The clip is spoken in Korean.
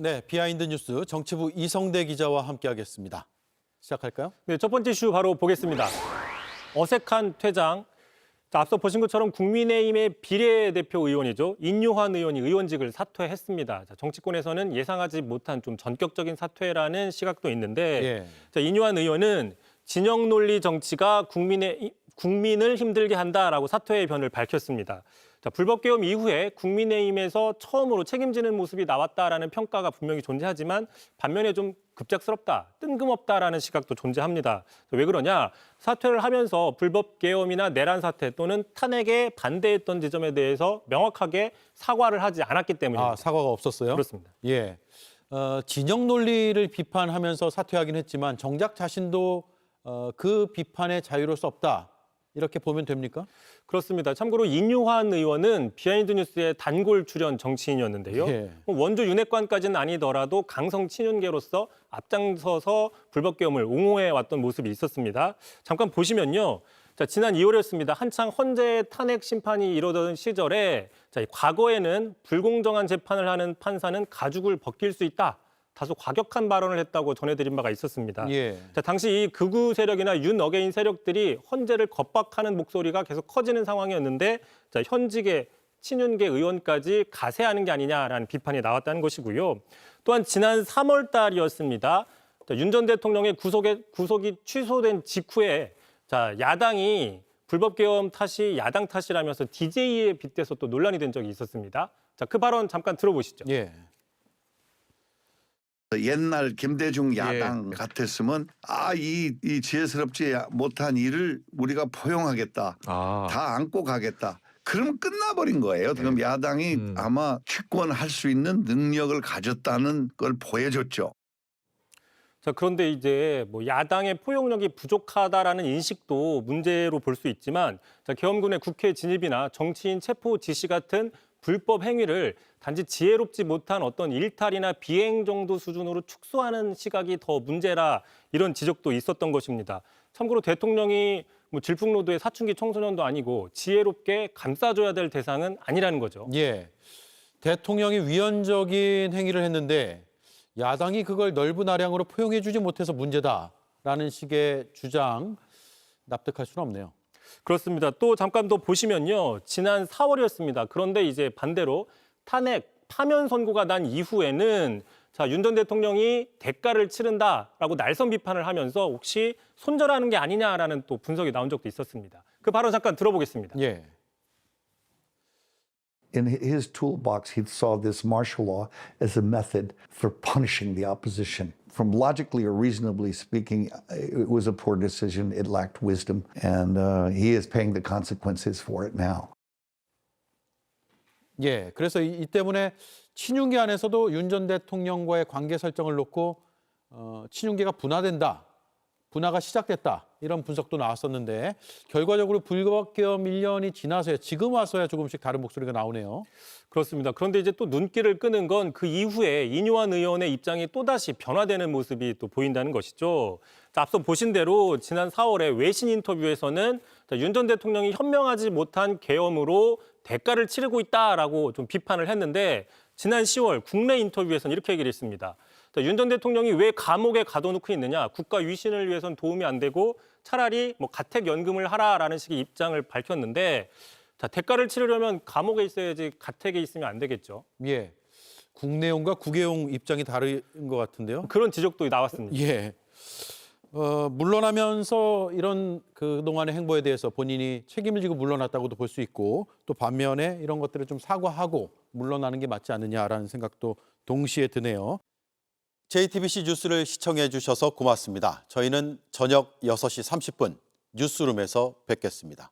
네, 비하인드 뉴스 정치부 이성대 기자와 함께하겠습니다. 시작할까요? 네, 첫 번째 이슈 바로 보겠습니다. 어색한 퇴장. 자, 앞서 보신 것처럼 국민의힘의 비례대표 의원이죠. 인유한 의원이 의원직을 사퇴했습니다. 자, 정치권에서는 예상하지 못한 좀 전격적인 사퇴라는 시각도 있는데 예. 자, 인유한 의원은 진영 논리 정치가 국민을 힘들게 한다라고 사퇴의 변을 밝혔습니다. 자, 불법 계엄 이후에 국민의힘에서 처음으로 책임지는 모습이 나왔다라는 평가가 분명히 존재하지만 반면에 좀 급작스럽다, 뜬금없다라는 시각도 존재합니다. 왜 그러냐? 사퇴를 하면서 불법 계엄이나 내란 사태 또는 탄핵에 반대했던 지점에 대해서 명확하게 사과를 하지 않았기 때문입니다. 아, 사과가 없었어요? 그렇습니다. 예. 진영 논리를 비판하면서 사퇴하긴 했지만 정작 자신도 그 비판의 자유로울 수 없다. 이렇게 보면 됩니까? 그렇습니다. 참고로 인유한 의원은 비하인드 뉴스의 단골 출연 정치인이었는데요. 예. 원주 윤핵관까지는 아니더라도 강성 친윤계로서 앞장서서 불법 계엄을 옹호해 왔던 모습이 있었습니다. 잠깐 보시면요. 자, 지난 2월이었습니다. 한창 헌재 탄핵 심판이 이루어지던 시절에 자, 과거에는 불공정한 재판을 하는 판사는 가죽을 벗길 수 있다. 다소 과격한 발언을 했다고 전해드린 바가 있었습니다. 예. 자, 당시 이 극우 세력이나 윤 어게인 세력들이 헌재를 겁박하는 목소리가 계속 커지는 상황이었는데 자, 현직의 친윤계 의원까지 가세하는 게 아니냐라는 비판이 나왔다는 것이고요. 또한 지난 3월 달이었습니다. 윤 전 대통령의 구속이 취소된 직후에 자, 야당이 불법 계엄 탓이 야당 탓이라면서 DJ에 빗대서 또 논란이 된 적이 있었습니다. 자, 그 발언 잠깐 들어보시죠. 예. 옛날 김대중 야당 예. 같았으면 이 지혜스럽지 못한 일을 우리가 포용하겠다. 다 안고 가겠다. 그러면 끝나버린 거예요. 그럼 야당이 아마 집권할 수 있는 능력을 가졌다는 걸 보여줬죠. 자, 그런데 이제 뭐 야당의 포용력이 부족하다라는 인식도 문제로 볼 수 있지만 자, 계엄군의 국회 진입이나 정치인 체포 지시 같은 불법 행위를 단지 지혜롭지 못한 어떤 일탈이나 비행 정도 수준으로 축소하는 시각이 더 문제라 이런 지적도 있었던 것입니다. 참고로 대통령이 뭐 질풍노도의 사춘기 청소년도 아니고 지혜롭게 감싸줘야 될 대상은 아니라는 거죠. 예. 대통령이 위헌적인 행위를 했는데 야당이 그걸 넓은 아량으로 포용해주지 못해서 문제다라는 식의 주장 납득할 수는 없네요. 그렇습니다. 또 잠깐 더 보시면요. 지난 4월이었습니다. 그런데 이제 반대로 탄핵 파면 선고가 난 이후에는 자, 윤 전 대통령이 대가를 치른다라고 날선 비판을 하면서 혹시 손절하는 게 아니냐라는 또 분석이 나온 적도 있었습니다. 그 발언 잠깐 들어보겠습니다. 예. In his toolbox, he saw this martial law as a method for punishing the opposition. From logically or reasonably speaking, it was a poor decision. It lacked wisdom, and he is paying the consequences for it now. 예. 그래서 이 때문에 친윤계 안에서도 윤 전 대통령과의 관계 설정을 놓고 친윤계가 분화된다. 분화가 시작됐다. 이런 분석도 나왔었는데 결과적으로 불법 계엄 1년이 지나서야 지금 와서야 조금씩 다른 목소리가 나오네요. 그렇습니다. 그런데 이제 또 눈길을 끄는 건 그 이후에 인유한 의원의 입장이 또다시 변화되는 모습이 또 보인다는 것이죠. 자, 앞서 보신 대로 지난 4월에 외신 인터뷰에서는 윤 전 대통령이 현명하지 못한 계엄으로 대가를 치르고 있다라고 좀 비판을 했는데 지난 10월 국내 인터뷰에서는 이렇게 얘기를 했습니다. 윤 전 대통령이 왜 감옥에 가둬놓고 있느냐. 국가 위신을 위해선 도움이 안 되고 차라리 뭐 가택연금을 하라라는 식의 입장을 밝혔는데 자, 대가를 치르려면 감옥에 있어야지 가택에 있으면 안 되겠죠. 예. 국내용과 국외용 입장이 다른 것 같은데요. 그런 지적도 나왔습니다. 예. 물러나면서 이런 그동안의 행보에 대해서 본인이 책임을 지고 물러났다고도 볼 수 있고 또 반면에 이런 것들을 좀 사과하고 물러나는 게 맞지 않느냐라는 생각도 동시에 드네요. JTBC 뉴스를 시청해 주셔서 고맙습니다. 저희는 저녁 6시 30분 뉴스룸에서 뵙겠습니다.